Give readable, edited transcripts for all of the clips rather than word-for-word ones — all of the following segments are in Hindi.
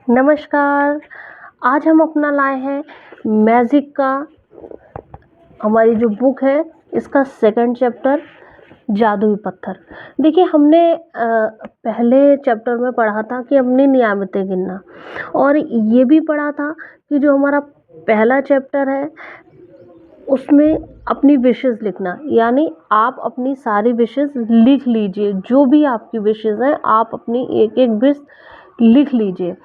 नमस्कार। आज हम अपना लाए हैं मैजिक का हमारी जो बुक है इसका सेकंड चैप्टर जादुई पत्थर। देखिए हमने पहले चैप्टर में पढ़ा था कि अपनी नियामतें गिनना और ये भी पढ़ा था कि जो हमारा पहला चैप्टर है उसमें अपनी विशेस लिखना, यानी आप अपनी सारी विशेस लिख लीजिए। जो भी आपकी विशेस हैं आप अपनी एक एक विश लिख लीजिए।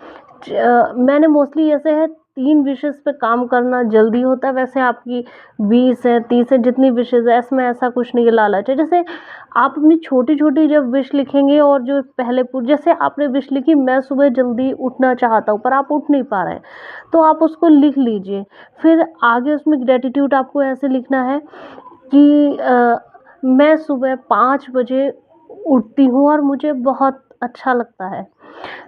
मैंने मोस्टली ऐसे है 3 विशेस पे काम करना जल्दी होता है, वैसे आपकी 20 है 30 है जितनी विशेस है, इसमें ऐसा कुछ नहीं है, लालच है। जैसे आप अपनी छोटी छोटी जब विश लिखेंगे और जो पहले जैसे आपने विश लिखी मैं सुबह जल्दी उठना चाहता हूँ पर आप उठ नहीं पा रहे हैं, तो आप उसको लिख लीजिए। फिर आगे उसमें ग्रेटिट्यूड आपको ऐसे लिखना है कि मैं सुबह 5 बजे उठती हूँ और मुझे बहुत अच्छा लगता है।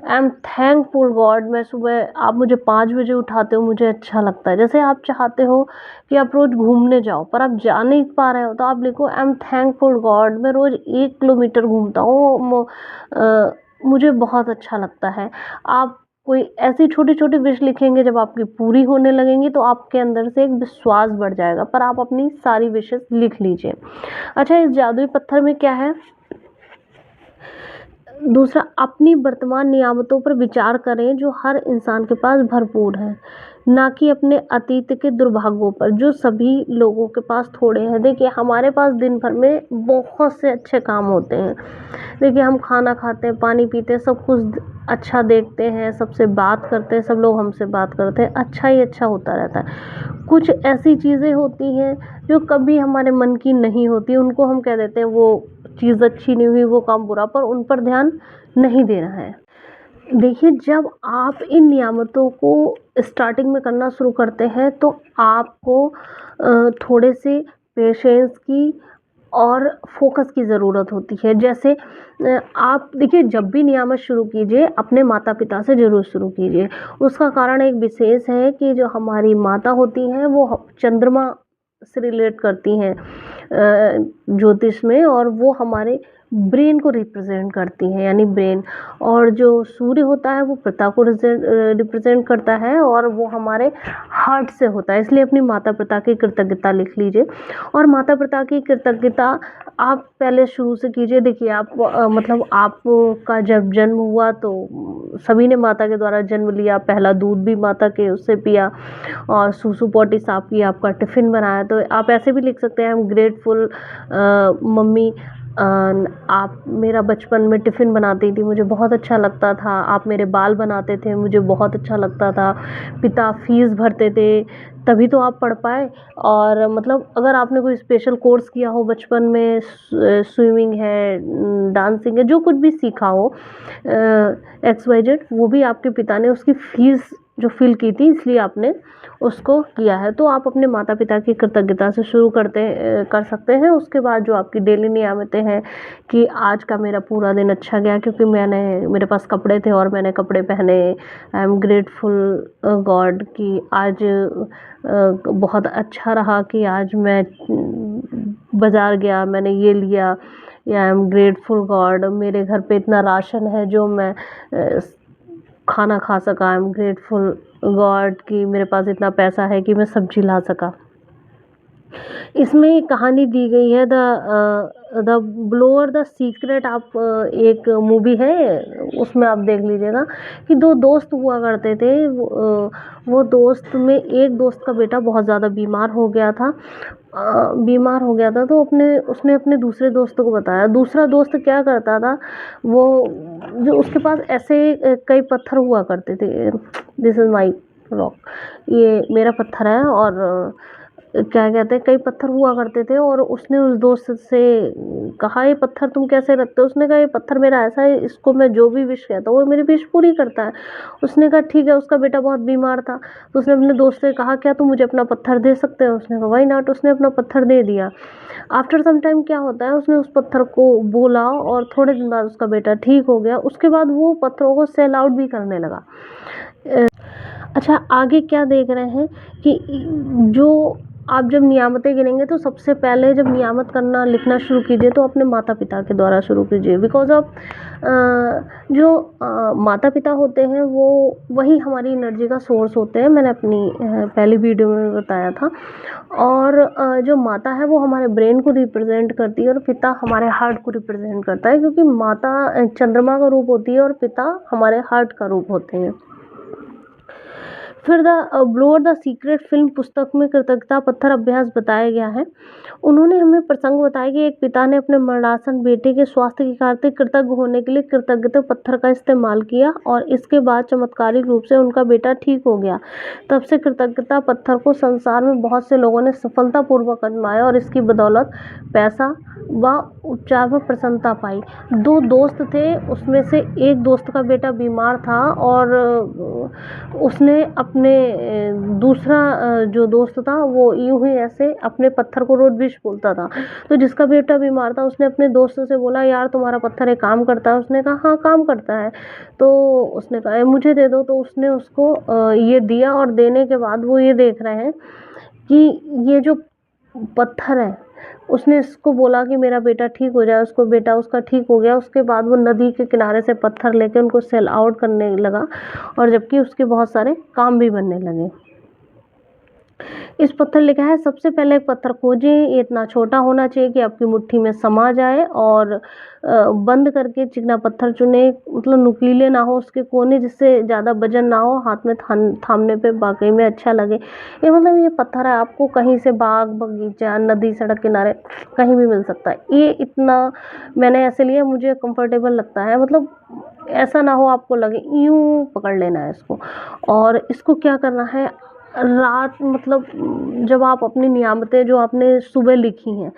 आई एम थैंकफुल गॉड, मैं सुबह आप मुझे 5 बजे उठाते हो, मुझे अच्छा लगता है। जैसे आप चाहते हो कि आप रोज़ घूमने जाओ पर आप जा नहीं पा रहे हो, तो आप लिखो आई एम थैंकफुल गॉड, मैं रोज़ 1 किलोमीटर घूमता हूँ, मुझे बहुत अच्छा लगता है। आप कोई ऐसी छोटी छोटी विश लिखेंगे जब आपकी पूरी होने लगेंगी तो आपके अंदर से एक विश्वास बढ़ जाएगा। पर आप अपनी सारी विशेस लिख लीजिए। अच्छा, इस जादुई पत्थर में क्या है? दूसरा, अपनी वर्तमान नियामतों पर विचार करें जो हर इंसान के पास भरपूर है, ना कि अपने अतीत के दुर्भाग्यों पर जो सभी लोगों के पास थोड़े हैं। देखिए हमारे पास दिन भर में बहुत से अच्छे काम होते हैं। देखिए हम खाना खाते हैं, पानी पीते हैं, सब कुछ अच्छा देखते हैं, सबसे बात करते हैं, सब लोग हमसे बात करते हैं, अच्छा ही अच्छा होता रहता है। कुछ ऐसी चीज़ें होती हैं जो कभी हमारे मन की नहीं होती, उनको हम कह देते हैं वो चीज़ अच्छी नहीं हुई, वो काम बुरा, पर उन पर ध्यान नहीं देना है। देखिए जब आप इन नियामतों को स्टार्टिंग में करना शुरू करते हैं तो आपको थोड़े से पेशेंस की और फोकस की ज़रूरत होती है। जैसे आप देखिए जब भी नियामत शुरू कीजिए अपने माता पिता से ज़रूर शुरू कीजिए। उसका कारण एक विशेष है कि जो हमारी माता होती हैं वो चंद्रमा से रिलेट करती हैं ज्योतिष में, और वो हमारे ब्रेन को रिप्रेजेंट करती हैं, यानी ब्रेन। और जो सूर्य होता है वो पिता को रिप्रेजेंट करता है और वो हमारे हार्ट से होता है। इसलिए अपनी माता पिता की कृतज्ञता लिख लीजिए। और माता पिता की कृतज्ञता आप पहले शुरू से कीजिए। देखिए आप मतलब आपका जब जन्म हुआ तो सभी ने माता के द्वारा जन्म लिया, पहला दूध भी माता के उससे पिया और सूसू पोटी साफ किया, आपका टिफ़िन बनाया। तो आप ऐसे भी लिख सकते हैं, आई एम ग्रेटफुल मम्मी, आप मेरा बचपन में टिफ़िन बनाती थी, मुझे बहुत अच्छा लगता था। आप मेरे बाल बनाते थे, मुझे बहुत अच्छा लगता था। पिता फ़ीस भरते थे तभी तो आप पढ़ पाए। और मतलब अगर आपने कोई स्पेशल कोर्स किया हो बचपन में, स्विमिंग है, डांसिंग है, जो कुछ भी सीखा हो, एक्स वाई जेड, वो भी आपके पिता ने उसकी फ़ीस जो फ़िल की थी इसलिए आपने उसको किया है। तो आप अपने माता पिता की कृतज्ञता से शुरू कर सकते हैं। उसके बाद जो आपकी डेली नियमितें हैं कि आज का मेरा पूरा दिन अच्छा गया क्योंकि मेरे पास कपड़े थे और मैंने कपड़े पहने। आई एम ग्रेटफुल गॉड कि आज बहुत अच्छा रहा कि आज मैं बाज़ार गया, मैंने ये लिया। या आई एम ग्रेटफुल गॉड मेरे घर पे इतना राशन है जो मैं खाना खा सका। आई एम ग्रेटफुल गॉड कि मेरे पास इतना पैसा है कि मैं सब्जी ला सका। इसमें एक कहानी दी गई है, द ब्लोअर द सीक्रेट। आप एक मूवी है उसमें आप देख लीजिएगा कि 2 दोस्त हुआ करते थे। वो दोस्त में एक दोस्त का बेटा बहुत ज़्यादा बीमार हो गया था। तो उसने अपने दूसरे दोस्तों को बताया। दूसरा दोस्त क्या करता था, वो जो उसके पास ऐसे कई पत्थर हुआ करते थे। दिस इज़ माई रॉक, ये मेरा पत्थर है। और क्या कहते हैं, कई पत्थर हुआ करते थे और उसने उस दोस्त से कहा ये पत्थर तुम कैसे रखते हो? उसने कहा ये पत्थर मेरा ऐसा है, इसको मैं जो भी विश कहता हूँ वो मेरी विश पूरी करता है। उसने कहा ठीक है। उसका बेटा बहुत बीमार था तो उसने अपने दोस्त से कहा क्या तुम मुझे अपना पत्थर दे सकते हो? उसने कहा व्हाई नॉट। उसने अपना पत्थर दे दिया। आफ्टर सम टाइम क्या होता है, उसने उस पत्थर को बोला और थोड़े दिन बाद उसका बेटा ठीक हो गया। उसके बाद वो पत्थरों को सेल आउट भी करने लगा। अच्छा, आगे क्या देख रहे हैं कि जो आप जब नियामतें गिनेंगे तो सबसे पहले जब नियामत करना लिखना शुरू कीजिए तो अपने माता पिता के द्वारा शुरू कीजिए, बिकॉज ऑफ जो माता पिता होते हैं वो वही हमारी एनर्जी का सोर्स होते हैं, मैंने अपनी पहली वीडियो में बताया था। और जो माता है वो हमारे ब्रेन को रिप्रेजेंट करती है और पिता हमारे हार्ट को रिप्रेजेंट करता है, क्योंकि माता चंद्रमा का रूप होती है और पिता हमारे हार्ट का रूप होते हैं। फिर the blower the secret film पुस्तक में कृतज्ञता पत्थर अभ्यास बताया गया है। उन्होंने हमें प्रसंग बताया कि एक पिता ने अपने मरणासन बेटे के स्वास्थ्य के कारण कृतज्ञ होने के लिए कृतज्ञता पत्थर का इस्तेमाल किया और इसके बाद चमत्कारिक रूप से उनका बेटा ठीक हो गया। तब से कृतज्ञता पत्थर को संसार में बहुत से लोगों ने सफलतापूर्वक आजमाया और इसकी बदौलत पैसा व उपचार में प्रसन्नता पाई। दो दोस्त थे, उसमें से एक दोस्त का बेटा बीमार था और उसने अपने दूसरा जो दोस्त था वो यूं ही ऐसे अपने पत्थर को रोज विश बोलता था। तो जिसका बेटा बीमार था उसने अपने दोस्त से बोला, यार तुम्हारा पत्थर एक काम करता है? उसने कहा हाँ काम करता है। तो उसने कहा मुझे दे दो। तो उसने उसको ये दिया और देने के बाद वो ये देख रहे हैं कि ये जो पत्थर है, उसने इसको बोला कि मेरा बेटा ठीक हो जाए, उसको बेटा उसका ठीक हो गया। उसके बाद वो नदी के किनारे से पत्थर लेके उनको सेल आउट करने लगा और जबकि उसके बहुत सारे काम भी बनने लगे। इस पत्थर लिखा है, सबसे पहले एक पत्थर खोजें, ये इतना छोटा होना चाहिए कि आपकी मुट्ठी में समा जाए और बंद करके चिकना पत्थर चुने, मतलब नुकीले ना हो उसके कोने, जिससे ज़्यादा वजन ना हो, हाथ में थामने पे वाकई में अच्छा लगे। ये मतलब ये पत्थर है, आपको कहीं से बाग बगीचा नदी सड़क किनारे कहीं भी मिल सकता है। ये इतना मैंने ऐसे लिया, मुझे कंफर्टेबल लगता है, मतलब ऐसा ना हो आपको लगे यूं पकड़ लेना है इसको। और इसको क्या करना है, रात मतलब जब आप अपनी नियामतें जो आपने सुबह लिखी हैं,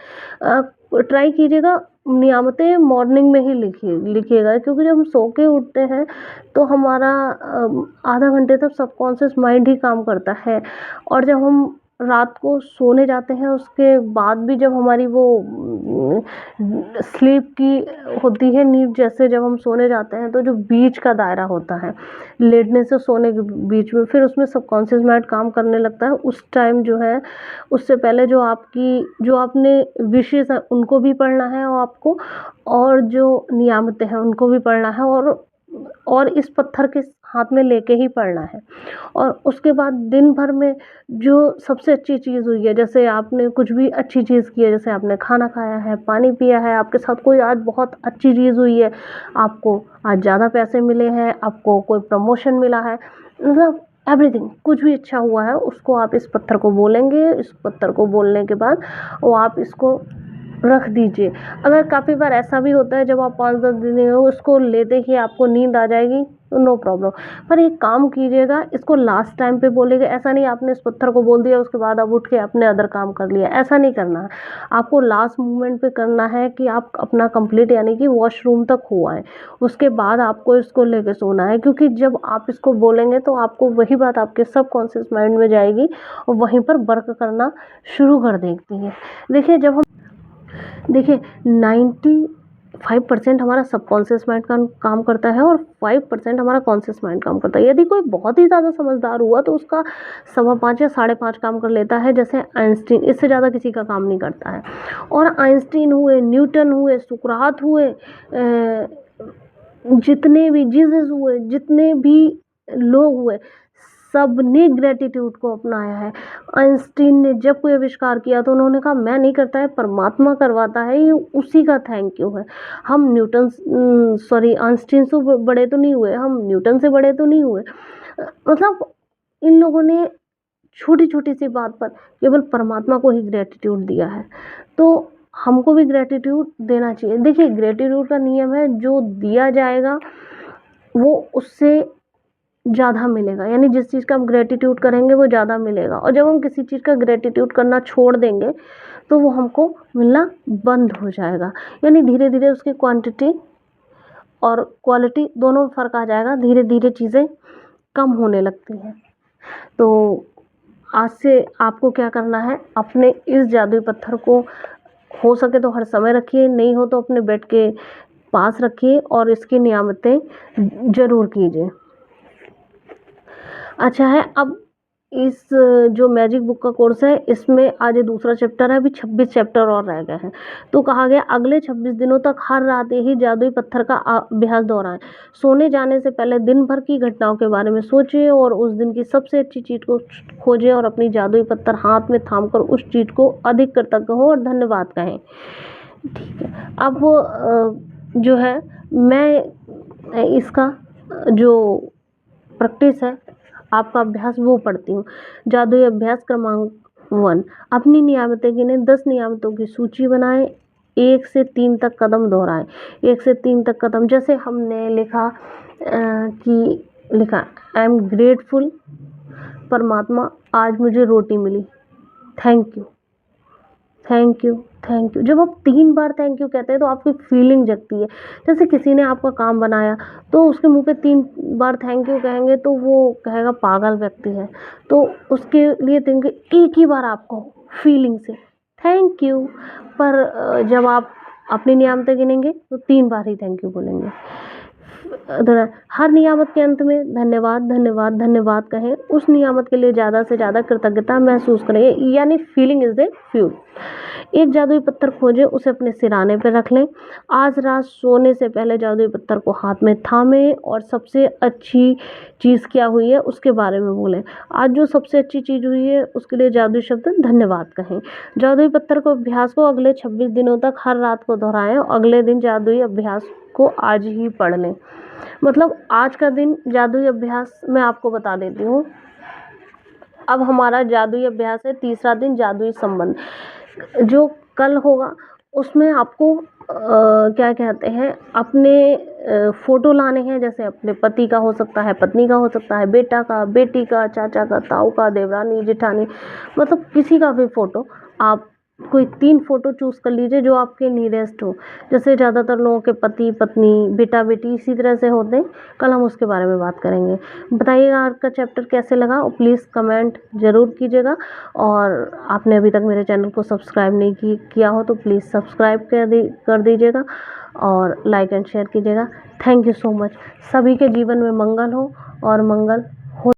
ट्राई कीजिएगा नियामतें मॉर्निंग में ही लिखिएगा, क्योंकि जब हम सो के उठते हैं तो हमारा आधा घंटे तक सबकॉन्शियस माइंड ही काम करता है। और जब हम रात को सोने जाते हैं उसके बाद भी जब हमारी वो स्लीप की होती है नींद, जैसे जब हम सोने जाते हैं तो जो बीच का दायरा होता है लेटने से सोने के बीच में, फिर उसमें सबकॉन्शियस माइंड काम करने लगता है। उस टाइम जो है, उससे पहले जो आपने विशेष है उनको भी पढ़ना है और आपको, और जो नियामतें हैं उनको भी पढ़ना है और इस पत्थर के हाथ में लेके ही पढ़ना है। और उसके बाद दिन भर में जो सबसे अच्छी चीज़ हुई है, जैसे आपने कुछ भी अच्छी चीज़ की है, जैसे आपने खाना खाया है, पानी पिया है, आपके साथ कोई आज बहुत अच्छी चीज़ हुई है, आपको आज ज़्यादा पैसे मिले हैं, आपको कोई प्रमोशन मिला है, मतलब एवरीथिंग कुछ भी अच्छा हुआ है उसको आप इस पत्थर को बोलेंगे। इस पत्थर को बोलने के बाद वो आप इसको रख दीजिए। अगर काफ़ी बार ऐसा भी होता है जब आप 5-10 दिन उसको लेते ही आपको नींद आ जाएगी तो नो प्रॉब्लम, पर एक काम कीजिएगा, इसको लास्ट टाइम पे बोलेगा। ऐसा नहीं आपने इस पत्थर को बोल दिया उसके बाद आप उठ के अपने अदर काम कर लिया, ऐसा नहीं करना है। आपको लास्ट मोमेंट पे करना है कि आप अपना कंप्लीट यानी कि वॉशरूम तक हुआ है उसके बाद आपको इसको लेके सोना है, क्योंकि जब आप इसको बोलेंगे तो आपको वही बात आपके सबकॉन्शियस माइंड में जाएगी और वहीं पर वर्क करना शुरू कर देती है। देखिए 95% हमारा सबकॉन्शियस माइंड का काम करता है और 5% हमारा कॉन्शियस माइंड काम करता है। यदि कोई बहुत ही ज़्यादा समझदार हुआ तो उसका 5.25 या 5.5 काम कर लेता है, जैसे आइंस्टीन, इससे ज़्यादा किसी का काम नहीं करता है। और आइंस्टीन हुए, न्यूटन हुए, सुकरात हुए, जितने भी जीसस हुए, जितने भी लोग हुए, सबने ग्रेटिट्यूड को अपनाया है। आइंस्टीन ने जब कोई आविष्कार किया तो उन्होंने कहा मैं नहीं करता है, परमात्मा करवाता है, ये उसी का थैंक यू है। हम आइंस्टीन से बड़े तो नहीं हुए, हम न्यूटन से बड़े तो नहीं हुए, मतलब इन लोगों ने छोटी छोटी सी बात पर केवल परमात्मा को ही ग्रेटिट्यूड दिया है। तो हमको भी ग्रेटिट्यूड देना चाहिए। देखिए ग्रेटिट्यूड का नियम है, जो दिया जाएगा वो उससे ज़्यादा मिलेगा, यानी जिस चीज़ का हम ग्रेटिट्यूड करेंगे वो ज़्यादा मिलेगा। और जब हम किसी चीज़ का ग्रेटिट्यूड करना छोड़ देंगे तो वो हमको मिलना बंद हो जाएगा, यानी धीरे धीरे उसकी क्वांटिटी और क्वालिटी दोनों में फ़र्क आ जाएगा, धीरे धीरे चीज़ें कम होने लगती हैं। तो आज से आपको क्या करना है, अपने इस जादुई पत्थर को हो सके तो हर समय रखिए, नहीं हो तो अपने बेड के पास रखिए और इसकी नियामतें ज़रूर कीजिए। अच्छा है, अब इस जो मैजिक बुक का कोर्स है इसमें आज ये दूसरा चैप्टर है, अभी 26 चैप्टर और रह गए हैं। तो कहा गया अगले 26 दिनों तक हर रात यही जादुई पत्थर का अभ्यास दोहराएं। सोने जाने से पहले दिन भर की घटनाओं के बारे में सोचें और उस दिन की सबसे अच्छी चीज़ को खोजें और अपनी जादुई पत्थर हाथ में थाम कर उस चीज़ को अधिक कृतज्ञ हो और धन्यवाद कहें। ठीक है, अब जो है मैं इसका जो प्रैक्टिस है आपका अभ्यास वो पढ़ती हूँ। जादुई अभ्यास क्रमांक 1, अपनी नियामतें गिनें। 10 नियामतों की सूची बनाएं। 1 से 3 तक कदम दोहराएं। 1 से 3 तक कदम, जैसे हमने लिखा आई एम ग्रेटफुल, परमात्मा आज मुझे रोटी मिली, thank you thank you thank you. जब आप 3 बार थैंक यू कहते हैं तो आपकी फीलिंग जगती है। जैसे किसी ने आपका काम बनाया तो उसके मुंह पे 3 बार थैंक यू कहेंगे तो वो कहेगा पागल व्यक्ति है। तो उसके लिए एक ही बार आपको फीलिंग से थैंक यू। पर जब आप अपनी नियामतें गिनेंगे तो 3 बार ही थैंक यू बोलेंगे। हर नियामत के अंत में धन्यवाद धन्यवाद धन्यवाद कहें। उस नियामत के लिए ज़्यादा से ज़्यादा कृतज्ञता महसूस करें, यानी फीलिंग इज द फ्यूल। एक जादुई पत्थर खोजें, उसे अपने सिराने पर रख लें। आज रात सोने से पहले जादुई पत्थर को हाथ में थामें और सबसे अच्छी चीज़ क्या हुई है उसके बारे में बोलें। आज जो सबसे अच्छी चीज़ हुई है उसके लिए जादुई शब्द धन्यवाद कहें। जादुई पत्थर को अभ्यास को अगले 26 दिनों तक हर रात को दोहराएं और अगले दिन जादुई अभ्यास को आज ही पढ़ लें। मतलब आज का दिन जादुई अभ्यास मैं आपको बता देती हूँ। अब हमारा जादुई अभ्यास है तीसरा दिन, जादुई संबंध। जो कल होगा उसमें आपको क्या कहते हैं अपने फ़ोटो लाने हैं। जैसे अपने पति का हो सकता है, पत्नी का हो सकता है, बेटा का, बेटी का, चाचा का, ताऊ का, देवरानी, जेठानी, मतलब किसी का भी फ़ोटो आप कोई 3 फ़ोटो चूज़ कर लीजिए जो आपके नियरेस्ट हो। जैसे ज़्यादातर लोगों के पति पत्नी, बेटा बेटी इसी तरह से होते हैं। कल हम उसके बारे में बात करेंगे। बताइएगा आज का चैप्टर कैसे लगा और प्लीज़ कमेंट ज़रूर कीजिएगा। और आपने अभी तक मेरे चैनल को सब्सक्राइब नहीं किया हो तो प्लीज़ सब्सक्राइब कर दीजिएगा और लाइक एंड शेयर कीजिएगा। Thank you so much. सभी के जीवन में मंगल हो और मंगल